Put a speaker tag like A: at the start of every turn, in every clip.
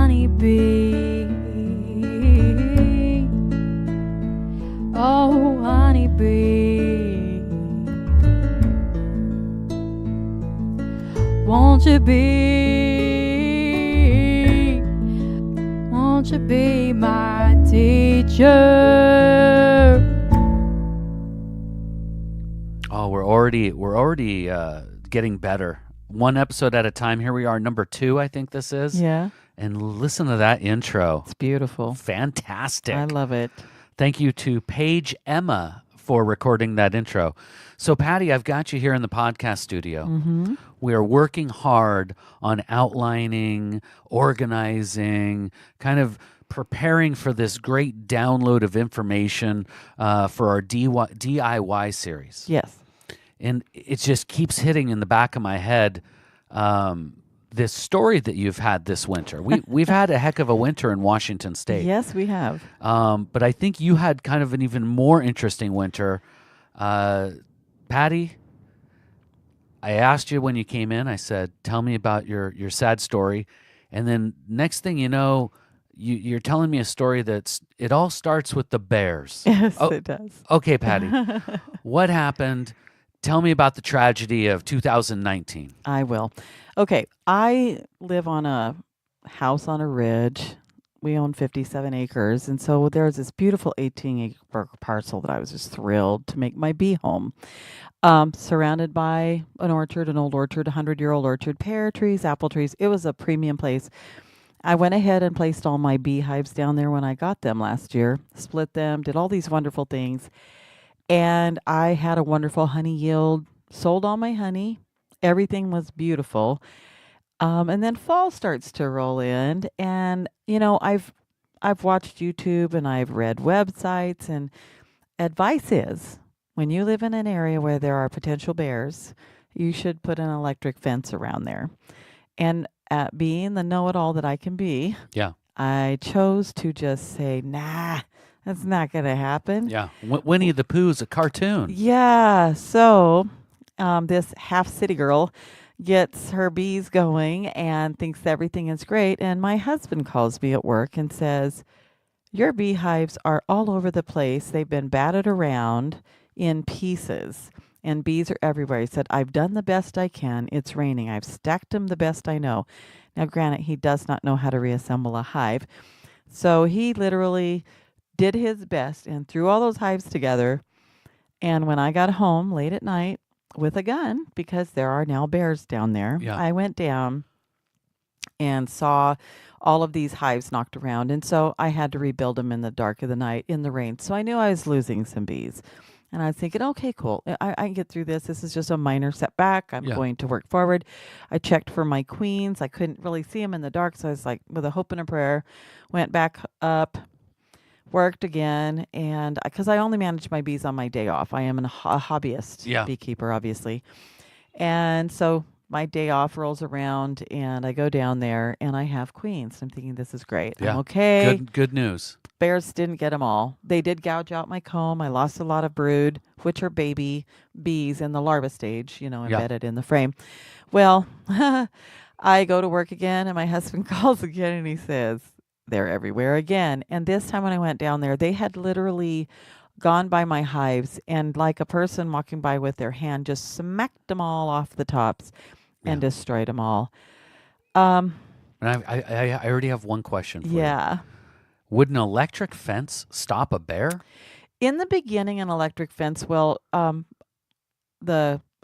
A: honeybee. Oh, honeybee. Won't you be my teacher?
B: Oh, we're already getting better. One episode at a time. Here we are, number 2, I think this is.
A: Yeah.
B: And listen to that intro.
A: It's beautiful.
B: Fantastic.
A: I love it.
B: Thank you to Paige Emma for recording that intro. So, Patty, I've got you here in the podcast studio.
A: Mm-hmm.
B: We are working hard on outlining, organizing, kind of preparing for this great download of information for our DIY series.
A: Yes.
B: And it just keeps hitting in the back of my head this story that you've had this winter. We've had a heck of a winter in Washington State.
A: Yes, we have.
B: But I think you had kind of an even more interesting winter. Patty, I asked you when you came in, I said, tell me about your sad story. And then next thing you know, you're telling me a story it all starts with the bears.
A: Yes, it does.
B: Okay, Patty. What happened? Tell me about the tragedy of 2019.
A: I will. Okay, I live on a house on a ridge. We own 57 acres. And so there's this beautiful 18-acre parcel that I was just thrilled to make my bee home. Surrounded by an orchard, an old orchard, 100-year-old orchard, pear trees, apple trees. It was a premium place. I went ahead and placed all my beehives down there when I got them last year, split them, did all these wonderful things. And I had a wonderful honey yield, sold all my honey. Everything was beautiful. And then fall starts to roll in. And, I've watched YouTube and I've read websites, and advice is when you live in an area where there are potential bears, you should put an electric fence around there. And being the know-it-all that I can be,
B: yeah,
A: I chose to just say, nah, that's not going to happen.
B: Yeah. Winnie the Pooh's a cartoon.
A: Yeah. So this half city girl gets her bees going and thinks everything is great. And my husband calls me at work and says, your beehives are all over the place. They've been batted around in pieces. And bees are everywhere. He said, I've done the best I can. It's raining. I've stacked them the best I know. Now, granted, he does not know how to reassemble a hive. So he literally did his best and threw all those hives together. And when I got home late at night with a gun, because there are now bears down there,
B: Yeah.
A: I went down and saw all of these hives knocked around. And so I had to rebuild them in the dark of the night in the rain. So I knew I was losing some bees. And I was thinking, okay, cool. I can get through this. This is just a minor setback. I'm going to work forward. I checked for my queens. I couldn't really see them in the dark. So I was like, with a hope and a prayer, went back up, worked again. And because I only manage my bees on my day off. I am a hobbyist beekeeper, obviously. And so my day off rolls around and I go down there and I have queens. I'm thinking, this is great.
B: Yeah.
A: I'm okay.
B: Good news.
A: Bears didn't get them all. They did gouge out my comb. I lost a lot of brood, which are baby bees in the larva stage, embedded in the frame. Well, I go to work again and my husband calls again and he says, they're everywhere again. And this time when I went down there, they had literally gone by my hives and like a person walking by with their hand just smacked them all off the tops and destroyed them all.
B: And I already have one question for you.
A: Yeah.
B: Would an electric fence stop a bear?
A: In the beginning, an electric fence, the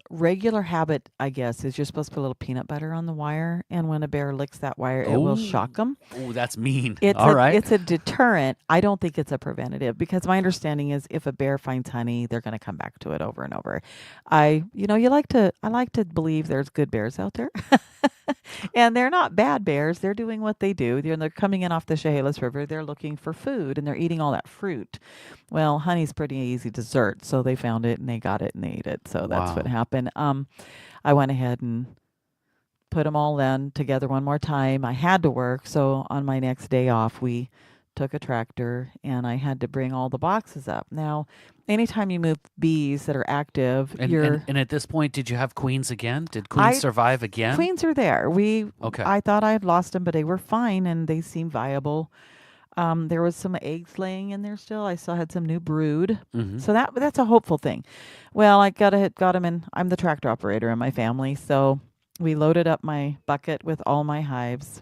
A: regular habit, I guess, is you're supposed to put a little peanut butter on the wire, and when a bear licks that wire, it will shock them.
B: Oh, that's mean.
A: All right. It's a deterrent. I don't think it's a preventative, because my understanding is if a bear finds honey, they're going to come back to it over and over. I like to believe there's good bears out there. And they're not bad bears. They're doing what they do. They're coming in off the Chehalis River. They're looking for food, and they're eating all that fruit. Well, honey's pretty easy dessert, so they found it, and they got it, and they ate it. So that's what happened. I went ahead and put them all then together one more time. I had to work, so on my next day off, we took a tractor, and I had to bring all the boxes up. Now, anytime you move bees that are active,
B: And, and
A: you're
B: and at this point, did you have queens again? Did queens
A: I
B: survive again?
A: queens are there.
B: Okay.
A: I thought I had lost them, but they were fine and they seemed viable. There was some eggs laying in there still. I still had some new brood.
B: Mm-hmm.
A: So that's a hopeful thing. Well, I got them in. I'm the tractor operator in my family, so we loaded up my bucket with all my hives.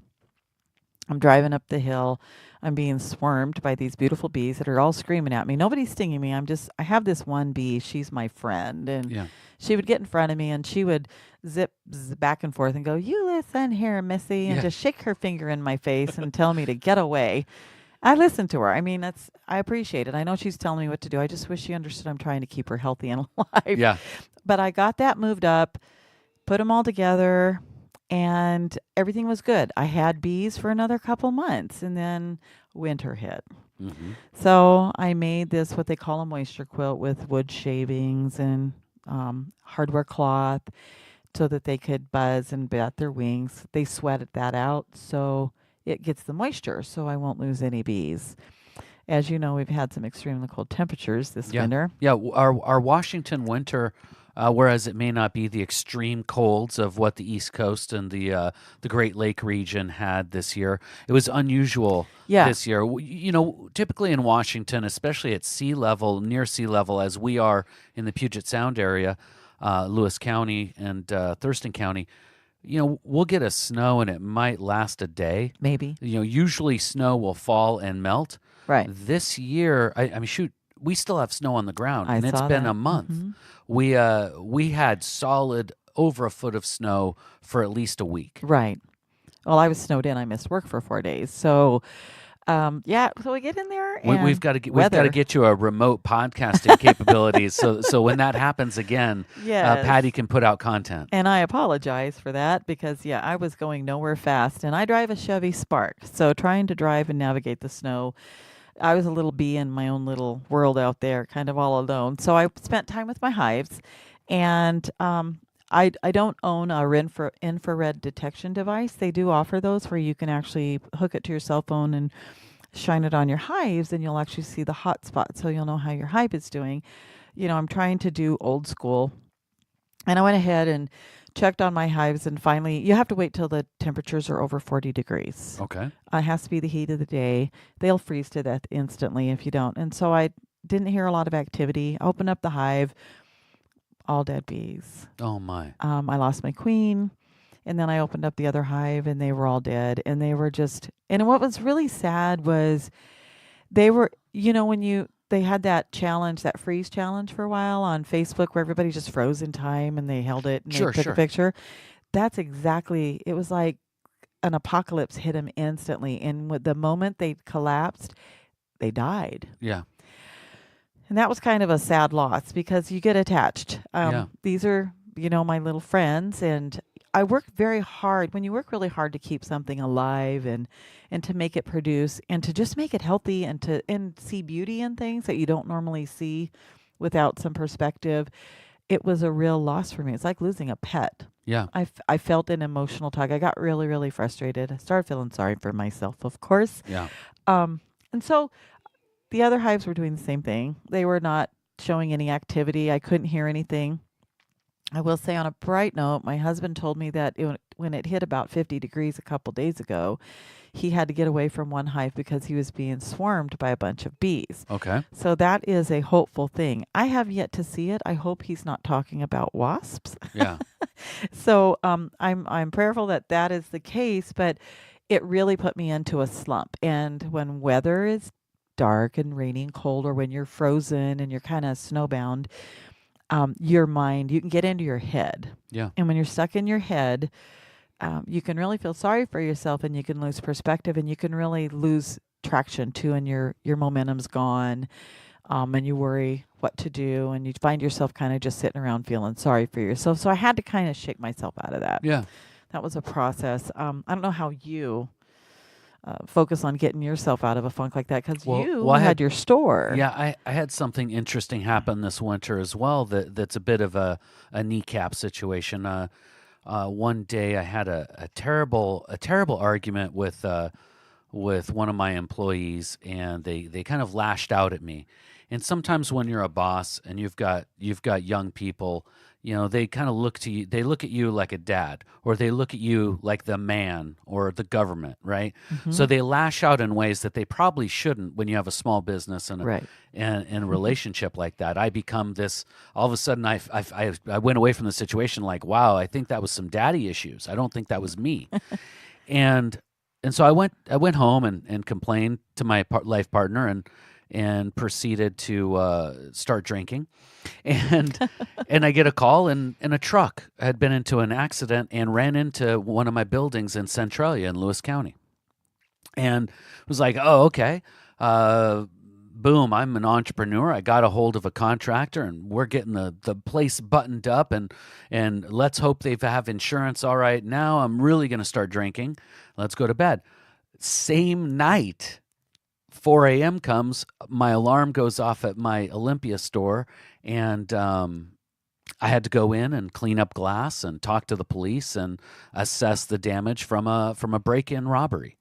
A: I'm driving up the hill. I'm being swarmed by these beautiful bees that are all screaming at me. Nobody's stinging me. I have this one bee. She's my friend. And
B: Yeah.
A: she would get in front of me and she would back and forth and go, "You listen here, Missy," and
B: Yeah.
A: just shake her finger in my face and tell me to get away. I listened to her. I mean, I appreciate it. I know she's telling me what to do. I just wish she understood I'm trying to keep her healthy and alive.
B: Yeah.
A: But I got that moved up, put them all together, and everything was good. I had bees for another couple months, and then winter hit.
B: Mm-hmm.
A: So I made this what they call a moisture quilt with wood shavings and hardware cloth so that they could buzz and bat their wings. They sweated that out so it gets the moisture so I won't lose any bees. As you know, we've had some extremely cold temperatures this
B: Yeah.
A: winter.
B: Yeah. Our Washington winter, whereas it may not be the extreme colds of what the East Coast and the Great Lake region had this year, it was unusual
A: Yeah.
B: this year. Typically in Washington, especially at sea level, near sea level, as we are in the Puget Sound area, Lewis County and Thurston County, we'll get a snow and it might last a day.
A: Maybe.
B: Usually snow will fall and melt.
A: Right.
B: This year, I mean, shoot, we still have snow on the ground,
A: I
B: and it's
A: saw
B: been
A: that.
B: a month.
A: Mhm.
B: We had solid over a foot of snow for at least a week.
A: Right. Well, I was snowed in. I missed work for 4 days. So, yeah. So we get in there and
B: We've got to
A: weather.
B: get you a remote podcasting capabilities, so when that happens again,
A: Yes.
B: Patty can put out content.
A: And I apologize for that because, yeah, I was going nowhere fast. And I drive a Chevy Spark. So trying to drive and navigate the snow, I was a little bee in my own little world out there, kind of all alone. So I spent time with my hives. And I don't own a infrared detection device. They do offer those where you can actually hook it to your cell phone and shine it on your hives, and you'll actually see the hot spot so you'll know how your hive is doing. I'm trying to do old school. And I went ahead and checked on my hives, and finally, you have to wait till the temperatures are over 40 degrees.
B: Okay.
A: It has to be the heat of the day. They'll freeze to death instantly if you don't. And so I didn't hear a lot of activity. I opened up the hive, all dead bees.
B: Oh my.
A: I lost my queen. And then I opened up the other hive and they were all dead. And they were and what was really sad was they were, they had that challenge, that freeze challenge for a while on Facebook where everybody just froze in time and they held it and
B: Sure,
A: they took
B: sure.
A: a picture. That's exactly, it was like an apocalypse hit them instantly. And with the moment they collapsed, they died.
B: Yeah.
A: And that was kind of a sad loss because you get attached.
B: Yeah.
A: These are, my little friends, and I work very hard. When you work really hard to keep something alive and to make it produce and to just make it healthy and see beauty in things that you don't normally see without some perspective, it was a real loss for me. It's like losing a pet.
B: Yeah.
A: I felt an emotional tug. I got really, really frustrated. I started feeling sorry for myself, of course.
B: Yeah.
A: And so the other hives were doing the same thing. They were not showing any activity. I couldn't hear anything. I will say on a bright note, my husband told me that when it hit about 50 degrees a couple days ago, he had to get away from one hive because he was being swarmed by a bunch of bees.
B: Okay.
A: So that is a hopeful thing. I have yet to see it. I hope he's not talking about wasps.
B: Yeah.
A: So I'm prayerful that is the case, but it really put me into a slump. And when weather is dark and rainy and cold, or when you're frozen and you're kind of snowbound, your mind, you can get into your head.
B: Yeah.
A: And when you're stuck in your head, you can really feel sorry for yourself and you can lose perspective and you can really lose traction too, and your momentum's gone. And you worry what to do and you find yourself kind of just sitting around feeling sorry for yourself. So I had to kind of shake myself out of that.
B: Yeah.
A: That was a process. I don't know how you focus on getting yourself out of a funk like that because
B: I
A: had your store.
B: Yeah, I had something interesting happen this winter as well that's a bit of a kneecap situation. One day I had a terrible argument with with one of my employees, and they kind of lashed out at me. And sometimes when you're a boss and you've got young people, they kind of look to you. They look at you like a dad, or they look at you like the man or the government, right?
A: Hmm.
B: So they lash out in ways that they probably shouldn't when you have a small business and
A: Right.
B: and a relationship like that. I become this. All of a sudden, I went away from the situation like, wow, I think that was some daddy issues. I don't think that was me. and and so I went home and complained to my life partner and proceeded to start drinking. And and I get a call, and a truck had been into an accident and ran into one of my buildings in Centralia in Lewis County. And was like, oh, okay. Boom, I'm an entrepreneur. I got a hold of a contractor, and we're getting the place buttoned up, and let's hope they have insurance. All right, now I'm really going to start drinking. Let's go to bed. Same night, 4 a.m. comes, my alarm goes off at my Olympia store, and I had to go in and clean up glass and talk to the police and assess the damage from a break-in robbery.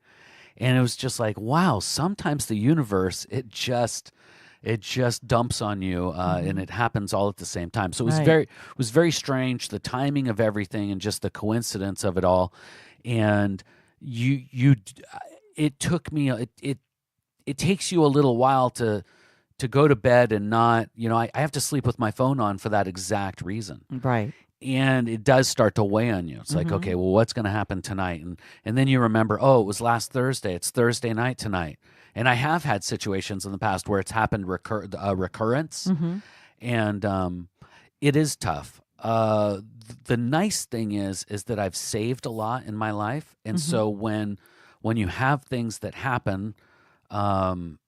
B: And it was just like, wow, sometimes the universe, it just dumps on you, and
A: Hmm.
B: it happens all at the same time. So
A: Right.
B: it was very strange, the timing of everything and just the coincidence of it all. And you it took me it takes you a little while to go to bed and not, I have to sleep with my phone on for that exact reason.
A: Right.
B: And it does start to weigh on you. It's like,
A: Hmm.
B: okay, well, what's going to happen tonight? And then you remember, oh, it was last Thursday. It's Thursday night tonight. And I have had situations in the past where it's happened recurrence,
A: Hmm.
B: and it is tough. The nice thing is that I've saved a lot in my life, and
A: Hmm.
B: so when you have things that happen, um,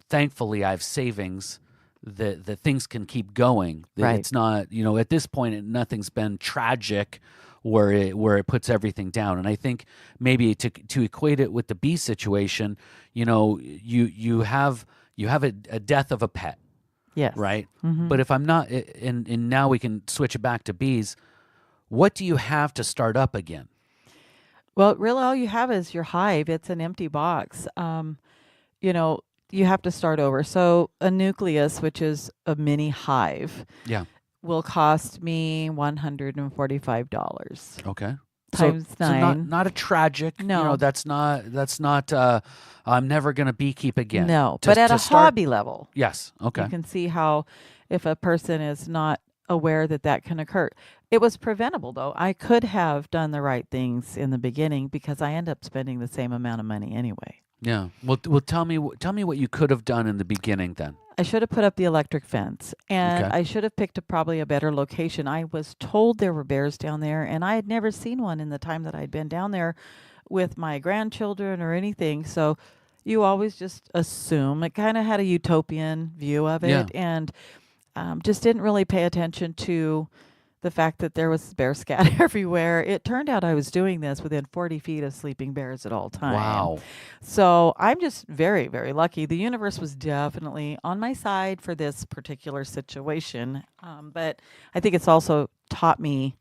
B: thankfully I have savings that things can keep going.
A: Right.
B: It's not, at this point nothing's been tragic where it puts everything down. And I think maybe to equate it with the bee situation, you have a death of a pet,
A: Yes.
B: right?
A: Hmm.
B: But if I'm not, and now we can switch it back to bees. What do you have to start up again?
A: Well, really, all you have is your hive. It's an empty box. You know, you have to start over. So a nucleus, which is a mini hive,
B: Yeah.
A: will cost me $145
B: Okay. So
A: times
B: so not
A: nine.
B: not a tragic,
A: No,
B: that's not I'm never going to beekeep again.
A: no.
B: To
A: But at a
B: to start,
A: hobby level,
B: yes.
A: you
B: Okay.
A: can see how if a person is not aware that that can occur. It was preventable, though. I could have done the right things in the beginning because I end up spending the same amount of money anyway.
B: Yeah. Well, tell me what you could have done in the beginning then.
A: I should have put up the electric fence and
B: Okay.
A: I should have picked probably a better location. I was told there were bears down there and I had never seen one in the time that I'd been down there with my grandchildren or anything. So you always just assume. It kind of had a utopian view of
B: Yeah.
A: it and just didn't really pay attention to the fact that there was bear scat everywhere. It turned out I was doing this within 40 feet of sleeping bears at all time.
B: Wow.
A: So I'm just very, very lucky. The universe was definitely on my side for this particular situation. But I think it's also taught me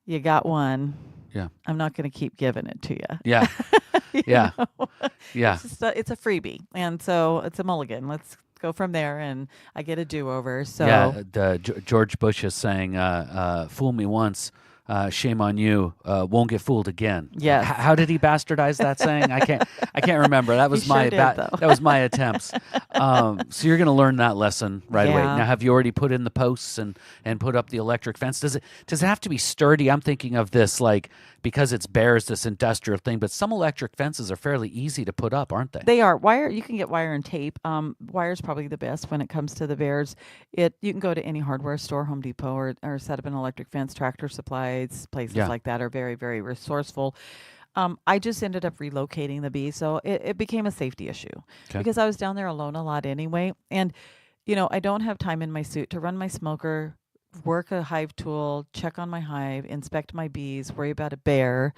A: you got one.
B: Yeah.
A: I'm not going to keep giving it to you.
B: Yeah.
A: You
B: Yeah.
A: know?
B: Yeah.
A: It's a freebie. And so it's a mulligan. Let's go from there. And I get a do over.
B: Yeah.
A: So,
B: George Bush is saying, "Fool me once, shame on you. Won't get fooled again."
A: yes,
B: How did he bastardize that saying? I can't remember. That
A: he
B: was
A: sure
B: my
A: did, though.
B: that was my attempts. So you're going to learn that lesson right away.
A: Yeah.
B: Now, have you already put in the posts and put up the electric fence? Does it have to be sturdy? I'm thinking of this like because it's bears, this industrial thing, but some electric fences are fairly easy to put up, aren't they?
A: They are wire. You can get wire and tape. Wire's probably the best when it comes to the bears. You can go to any hardware store, Home Depot, or set up an electric fence. Tractor Supplies, places
B: Yeah.
A: like that are very, very resourceful. I just ended up relocating the bee, so it became a safety issue
B: Okay.
A: because I was down there alone a lot anyway. And I don't have time in my suit to run my smoker, work a hive tool, check on my hive, inspect my bees, worry about a bear,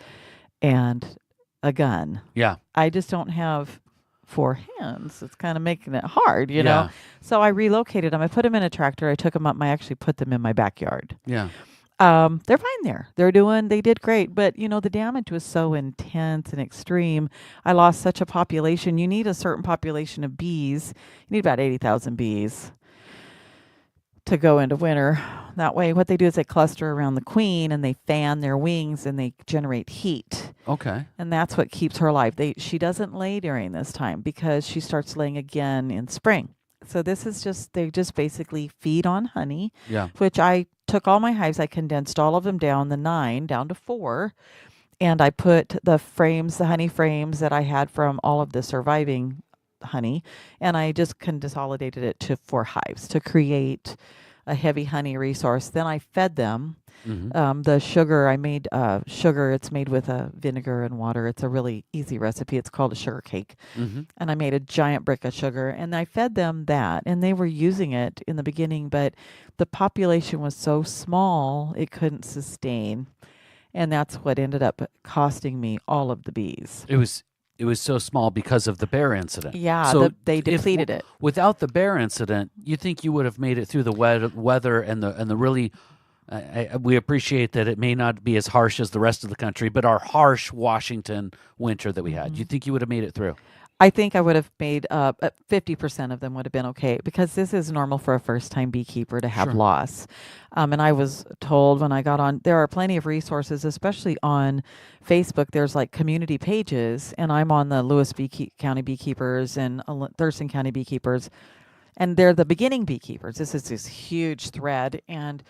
A: and a gun.
B: Yeah.
A: I just don't have four hands. It's kind of making it hard,
B: Yeah.
A: So I relocated them. I put them in a tractor. I took them up. I actually put them in my backyard.
B: Yeah.
A: They're fine there. They did great. But, the damage was so intense and extreme. I lost such a population. You need a certain population of bees. You need about 80,000 bees to go into winter. That way, what they do is they cluster around the queen and they fan their wings and they generate heat.
B: Okay.
A: And that's what keeps her alive. She doesn't lay during this time because she starts laying again in spring. So they just basically feed on honey,
B: Yeah.
A: which I took all my hives, I condensed all of them down, the 9 down to 4, and I put the honey frames that I had from all of the surviving honey, and I just consolidated it to 4 hives to create a heavy honey resource. Then I fed them. The sugar, I made sugar. It's made with vinegar and water. It's a really easy recipe. It's called a sugar cake. And I made a giant brick of sugar and I fed them that. And they were using it in the beginning, but the population was so small, it couldn't sustain. And that's what ended up costing me all of the bees.
B: It was so small because of the bear incident.
A: Yeah,
B: so
A: they depleted it.
B: Without the bear incident, you think you would have made it through the weather and the really. We appreciate that it may not be as harsh as the rest of the country, but our harsh Washington winter that we had. Do you think you would have made it through?
A: I think I would have made 50% of them would have been okay because this is normal for a first-time beekeeper to have loss. And I was told when I got on, there are plenty of resources, especially on Facebook. There's like community pages, and I'm on the Lewis County Beekeepers and Thurston County Beekeepers, and they're the beginning beekeepers. This is this huge thread, and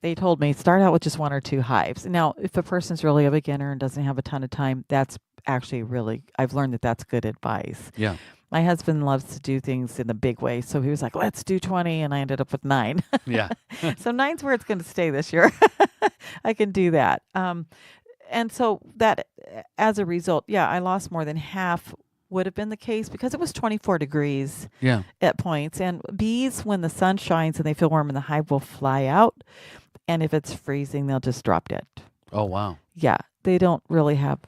A: they told me start out with just 1 or 2 hives. Now, if a person's really a beginner and doesn't have a ton of time, that's actually I've learned that that's good advice.
B: Yeah.
A: My husband loves to do things in the big way. So he was like, let's do 20. And I ended up with 9.
B: Yeah.
A: So 9's where it's going to stay this year. I can do that. And so that as a result, I lost more than half would have been the case because it was 24 degrees at points. And bees, when the sun shines and they feel warm in the hive, will fly out. And if it's freezing, they'll just drop dead.
B: Oh, wow.
A: Yeah. They don't really have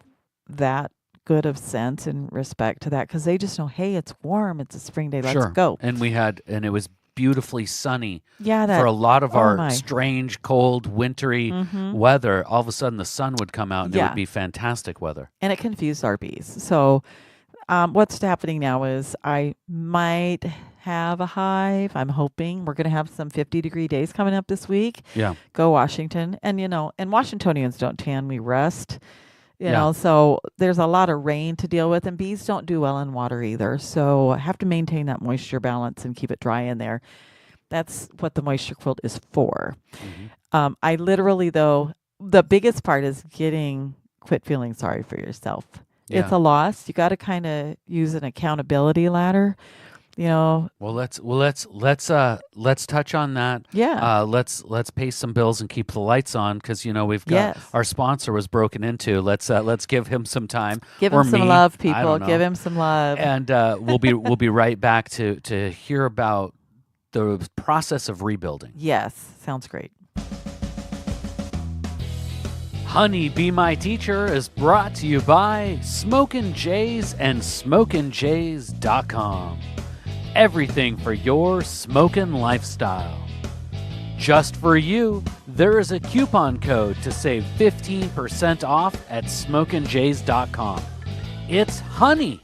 A: that good of sense and respect to that because they just know, hey, it's warm. It's a spring day. Let's go.
B: And it was beautifully sunny.
A: Yeah.
B: For a lot of our strange, cold, wintry weather, all of a sudden the sun would come out and it would be fantastic weather.
A: And it confused our bees. So what's happening now is I might have a hive. I'm hoping we're going to have some 50-degree days coming up this week.
B: Yeah.
A: Go Washington. And, and Washingtonians don't tan. We rust. You know, so there's a lot of rain to deal with, and bees don't do well in water either. So I have to maintain that moisture balance and keep it dry in there. That's what the moisture quilt is for. I literally, though, the biggest part is quit feeling sorry for yourself. Yeah. It's a loss. You got to kind of use an accountability ladder. Well,
B: let's touch on that.
A: Yeah.
B: Let's pay some bills and keep the lights on because we've got our sponsor was broken into. Let's give him some time.
A: Give him some love, people. Give him some love.
B: And we'll be right back to hear about the process of rebuilding.
A: Yes, sounds great.
B: Honey Be My Teacher is brought to you by Smokin' Jays and SmokinJays.com. Everything for your smoking lifestyle. Just for you, there is a coupon code to save 15% off at SmokinJays.com. It's honey.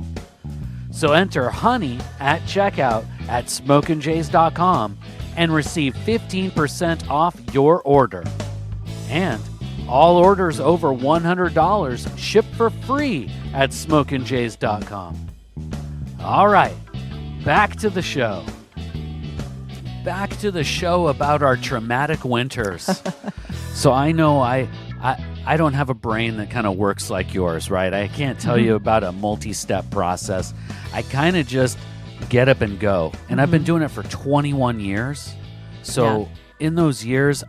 B: So enter honey at checkout at SmokinJays.com and receive 15% off your order. And all orders over $100 ship for free at SmokinJays.com. All right. Back to the show. Back to the show about our traumatic winters. So I know I don't have a brain that kind of works like yours, right? I can't tell you about a multi-step process. I kind of just get up and go. And I've been doing it for 21 years. So in those years,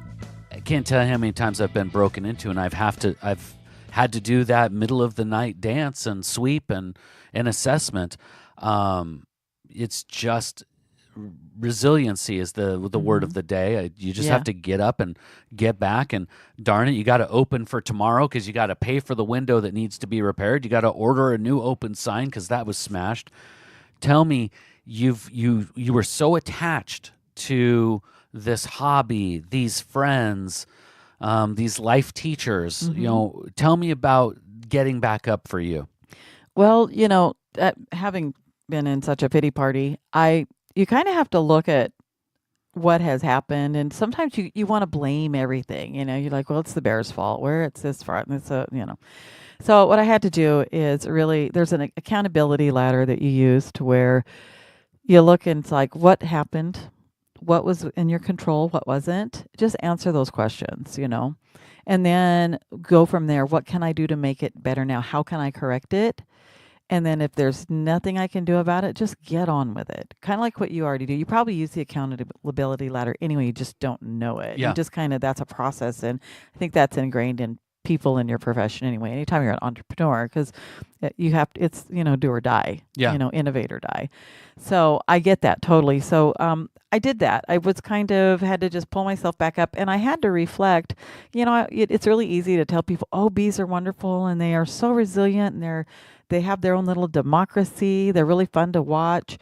B: I can't tell you how many times I've been broken into, and I've had to do that middle of the night dance and sweep and assessment. It's just resiliency is the word of the day. You just have to get up and get back, and darn it, you got to open for tomorrow because you got to pay for the window that needs to be repaired. You got to order a new open sign because that was smashed. Tell me, you were so attached to this hobby, these friends, these life teachers.
A: Hmm.
B: Tell me about getting back up for you.
A: Well, having been in such a pity party, you kind of have to look at what has happened, and sometimes you want to blame everything. You're like, well, it's the bear's fault. Where it's this fault, and it's a. So what I had to do is really there's an accountability ladder that you use to where you look and it's like what happened, what was in your control, what wasn't. Just answer those questions. And then go from there. What can I do to make it better now? How can I correct it? And then if there's nothing I can do about it, just get on with it. Kind of like what you already do. You probably use the accountability ladder anyway, you just don't know it. You
B: Yeah.
A: just kind of, that's a process. And I think that's ingrained in people in your profession anyway. Anytime you're an entrepreneur, because you have to, it's, do or die,
B: Yeah.
A: innovate or die. So I get that totally. So I did that. I was kind of had to just pull myself back up and I had to reflect. It's really easy to tell people, oh, bees are wonderful and they are so resilient and they have their own little democracy. They're really fun to watch.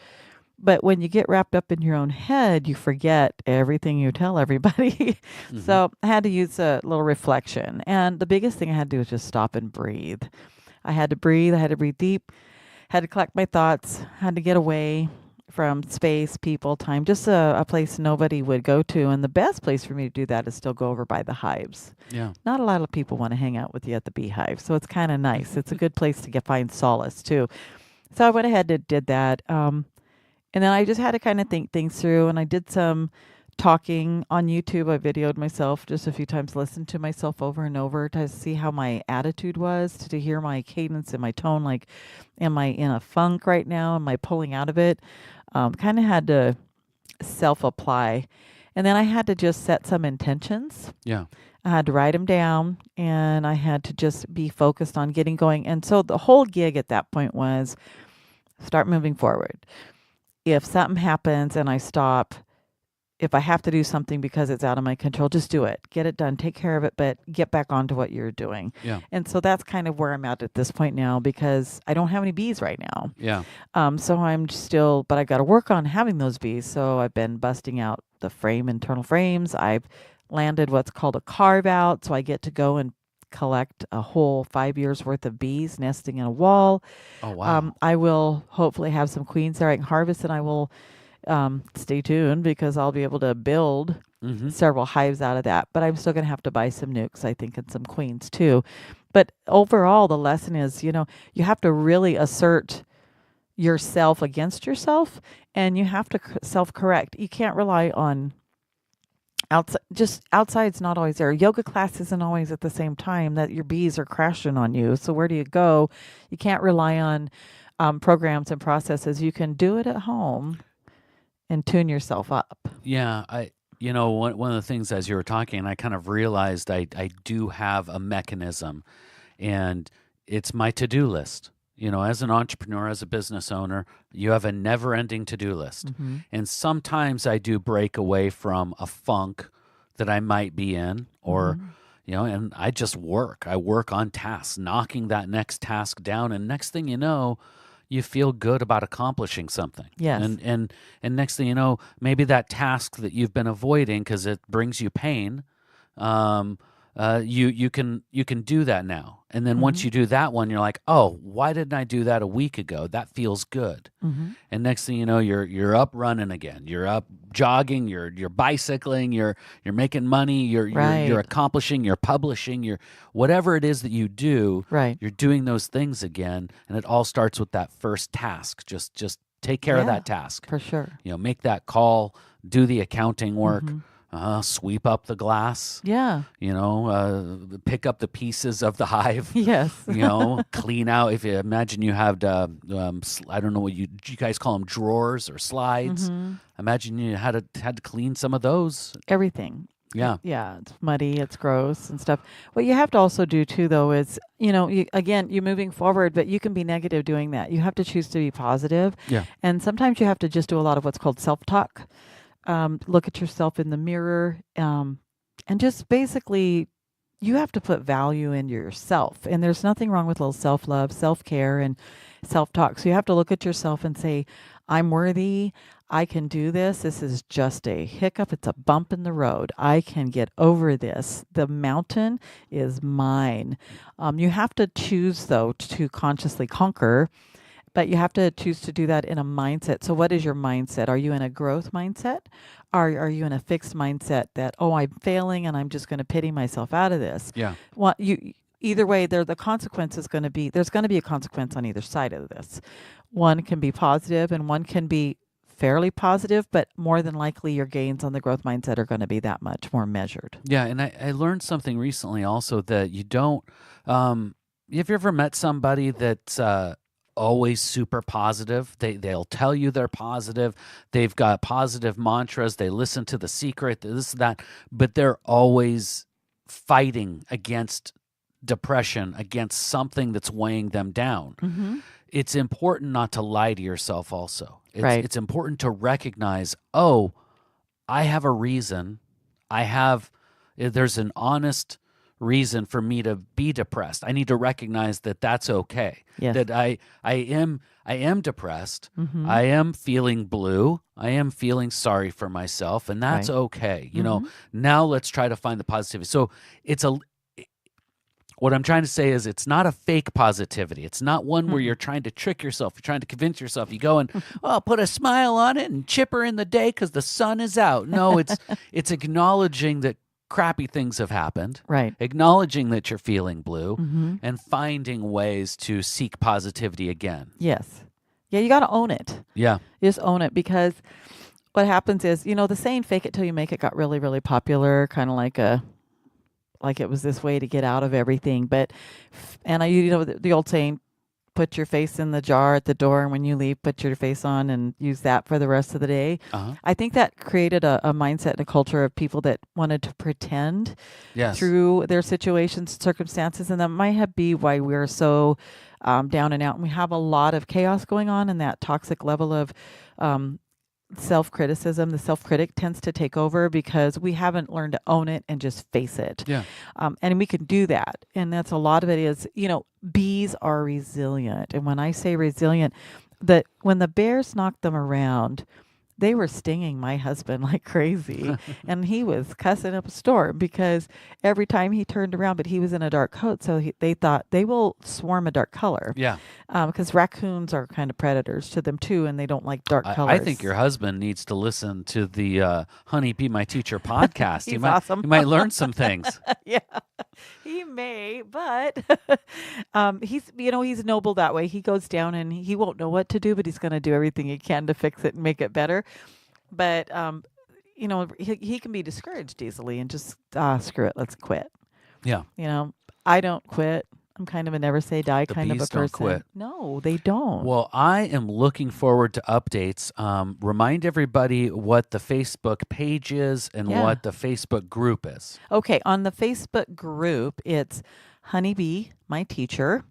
A: But when you get wrapped up in your own head, you forget everything you tell everybody.
B: Hmm.
A: So I had to use a little reflection. And the biggest thing I had to do was just stop and breathe. I had to breathe. I had to breathe deep, had to collect my thoughts, had to get away from space, people, time, just a place nobody would go to. And the best place for me to do that is still go over by the hives.
B: Yeah.
A: Not a lot of people want to hang out with you at the beehive, so it's kind of nice. It's a good place to find solace too. So I went ahead and did that. And then I just had to kind of think things through, and I did some talking on YouTube. I videoed myself just a few times, listened to myself over and over to see how my attitude was, to hear my cadence and my tone. Like, am I in a funk right now? Am I pulling out of it? Kind of had to self-apply. And then I had to just set some intentions.
B: Yeah.
A: I had to write them down, and I had to just be focused on getting going. And so the whole gig at that point was start moving forward. If something happens and I stop, if I have to do something because it's out of my control, just do it. Get it done. Take care of it, but get back onto what you're doing.
B: Yeah.
A: And so that's kind of where I'm at this point now because I don't have any bees right now.
B: Yeah.
A: So I'm still, but I've got to work on having those bees. So I've been busting out the internal frames. I've landed what's called a carve out. So I get to go and collect a whole 5 years worth of bees nesting in a wall.
B: Oh, wow.
A: I will hopefully have some queens there I can harvest, and I will stay tuned because I'll be able to build
B: Hmm.
A: several hives out of that. But I'm still going to have to buy some nukes, I think, and some queens too. But overall, the lesson is, you have to really assert yourself against yourself, and you have to self-correct. You can't rely on outside. Just outside's not always there. Yoga class isn't always at the same time that your bees are crashing on you. So where do you go? You can't rely on programs and processes. You can do it at home and tune yourself up.
B: Yeah. One of the things as you were talking, I kind of realized I do have a mechanism, and it's my to-do list. As an entrepreneur, as a business owner, you have a never-ending to-do list.
A: Mm-hmm.
B: And sometimes I do break away from a funk that I might be in, or, and I just work. I work on tasks, knocking that next task down. And next thing you know, you feel good about accomplishing something.
A: Yes.
B: And next thing you know, maybe that task that you've been avoiding because it brings you pain, you can do that now. And then once you do that one, you're like, oh, why didn't I do that a week ago? That feels good.
A: Mm-hmm.
B: And next thing you know, you're up running again. You're up jogging. You're bicycling. You're making money. You're accomplishing. You're publishing. You're whatever it is that you do.
A: Right.
B: You're doing those things again, and it all starts with that first task. Just take care of that task.
A: For sure.
B: Make that call. Do the accounting work.
A: Mm-hmm.
B: Sweep up the glass.
A: Yeah.
B: Pick up the pieces of the hive.
A: Yes.
B: Clean out. If you imagine you have, I don't know what you guys call them, drawers or slides.
A: Mm-hmm.
B: Imagine you had to clean some of those.
A: Everything.
B: Yeah.
A: Yeah. It's muddy. It's gross and stuff. What you have to also do too, though, is, you're moving forward, but you can be negative doing that. You have to choose to be positive.
B: Yeah.
A: And sometimes you have to just do a lot of what's called self-talk. Look at yourself in the mirror, and just basically you have to put value in yourself. And there's nothing wrong with a little self-love, self-care, and self-talk. So you have to look at yourself and say, I'm worthy. I can do this. This is just a hiccup. It's a bump in the road. I can get over this. The mountain is mine. You have to choose, though, to consciously conquer, but you have to choose to do that in a mindset. So, what is your mindset? Are you in a growth mindset? Are you in a fixed mindset that, oh, I'm failing and I'm just going to pity myself out of this?
B: Yeah.
A: Well, either way, the consequence is going to be, there's going to be a consequence on either side of this. One can be positive and one can be fairly positive, but more than likely your gains on the growth mindset are going to be that much more measured.
B: Yeah, and I learned something recently also that you don't. Have you ever met somebody that's always super positive? They'll tell you they're positive. They've got positive mantras. They listen to The Secret, this, that, but they're always fighting against depression, against something that's weighing them down.
A: Mm-hmm.
B: It's important not to lie to yourself also.
A: Right.
B: It's important to recognize, oh, I have a reason. There's an honest reason for me to be depressed. I need to recognize that that's okay.
A: Yes.
B: That I am depressed.
A: Mm-hmm.
B: I am feeling blue. I am feeling sorry for myself, and that's
A: Right.
B: okay. You know, now let's try to find the positivity. So what I'm trying to say is it's not a fake positivity. It's not one where you're trying to trick yourself. You're trying to convince yourself. You go and, oh, put a smile on it and chipper in the day because the sun is out. No, it's acknowledging that crappy things have happened.
A: Right.
B: Acknowledging that you're feeling blue
A: Mm-hmm.
B: and finding ways to seek positivity again.
A: Yes. Yeah, you got to own it.
B: Yeah.
A: You just own it, because what happens is, the saying "fake it till you make it" got really, really popular, kind of like it was this way to get out of everything. But, and the old saying, put your face in the jar at the door, and when you leave, put your face on and use that for the rest of the day.
B: Uh-huh.
A: I think that created a mindset and a culture of people that wanted to pretend
B: Yes.
A: through their situations, circumstances, and that might be why we're so down and out. And we have a lot of chaos going on, and that toxic level of self-criticism, the self-critic tends to take over because we haven't learned to own it and just face it.
B: Yeah.
A: And we can do that. And that's a lot of it is, bees are resilient. And when I say resilient, that when the bears knocked them around, they were stinging my husband like crazy. And he was cussing up a storm because every time he turned around, but he was in a dark coat. So they thought they will swarm a dark color.
B: Yeah.
A: Because raccoons are kind of predators to them too, and they don't like dark colors.
B: I think your husband needs to listen to the Honey Be My Teacher podcast.
A: He's awesome.
B: You might learn some things.
A: Yeah, he may, but he's noble that way. He goes down and he won't know what to do, but he's going to do everything he can to fix it and make it better. But he can be discouraged easily and just screw it, let's quit.
B: Yeah.
A: I don't quit. I'm kind of a never say die kind of a
B: bees
A: person.
B: don't quit.
A: No, they don't.
B: Well, I am looking forward to updates. Remind everybody what the Facebook page is and what the Facebook group is.
A: Okay, on the Facebook group, it's Honeybee, my teacher.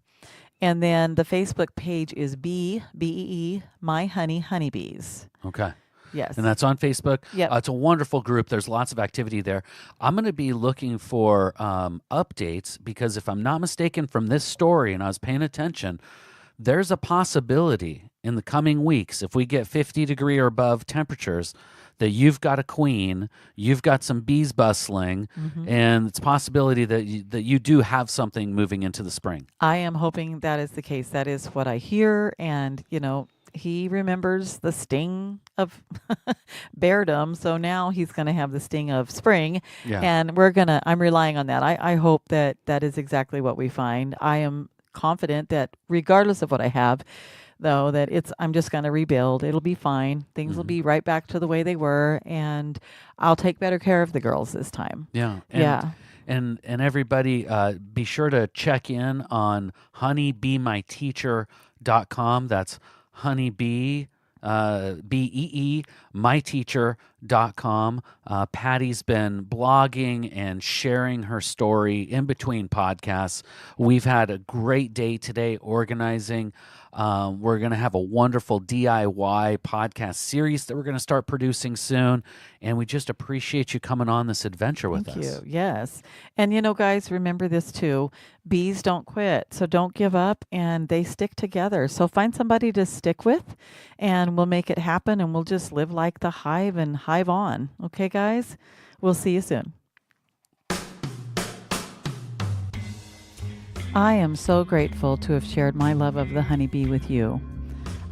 A: And then the Facebook page is BEE, my honey honeybees.
B: Okay.
A: Yes.
B: And that's on Facebook.
A: Yep.
B: It's a wonderful group. There's lots of activity there. I'm going to be looking for updates because if I'm not mistaken from this story, and I was paying attention, there's a possibility in the coming weeks, if we get 50-degree or above temperatures, that you've got a queen, you've got some bees bustling, and it's a possibility that you do have something moving into the spring.
A: I am hoping that is the case. That is what I hear. And, he remembers the sting of beardom, so now he's going to have the sting of spring.
B: Yeah.
A: And I'm relying on that. I hope that is exactly what we find. I am confident that regardless of what I have, though, that I'm just going to rebuild. It'll be fine. Things will be right back to the way they were, and I'll take better care of the girls this time.
B: Yeah.
A: And
B: And everybody, be sure to check in on honeybeemyteacher.com. That's honeybee, BEE, myteacher.com. honeybees.com. Patty's been blogging and sharing her story in between podcasts. We've had a great day today organizing. We're going to have a wonderful DIY podcast series that we're going to start producing soon. And we just appreciate you coming on this adventure with
A: Thank
B: us.
A: you. Yes. And guys, remember this too. Bees don't quit. So don't give up, and they stick together. So find somebody to stick with and we'll make it happen, and we'll just live like the hive and hive on. Okay, guys? We'll see you soon. I am so grateful to have shared my love of the honeybee with you.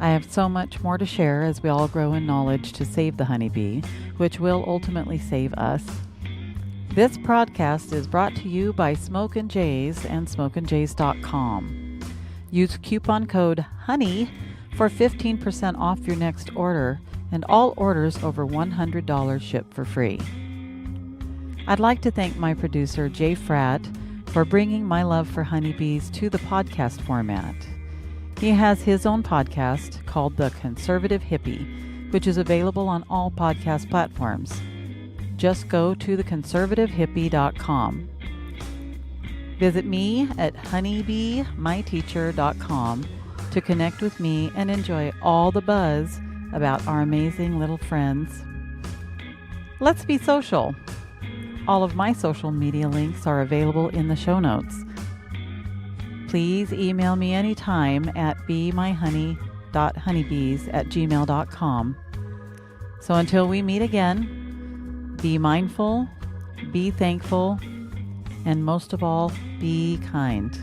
A: I have so much more to share as we all grow in knowledge to save the honeybee, which will ultimately save us. This podcast is brought to you by Smoke and Jays and smokeandjays.com. Use coupon code HONEY for 15% off your next order, and all orders over $100 ship for free. I'd like to thank my producer, Jay Fratt, for bringing my love for honeybees to the podcast format. He has his own podcast called The Conservative Hippie, which is available on all podcast platforms. Just go to theconservativehippie.com. Visit me at honeybeemyteacher.com to connect with me and enjoy all the buzz about our amazing little friends. Let's be social. All of my social media links are available in the show notes. Please email me anytime at bemyhoney.honeybees@gmail.com. So until we meet again, be mindful, be thankful, and most of all, be kind.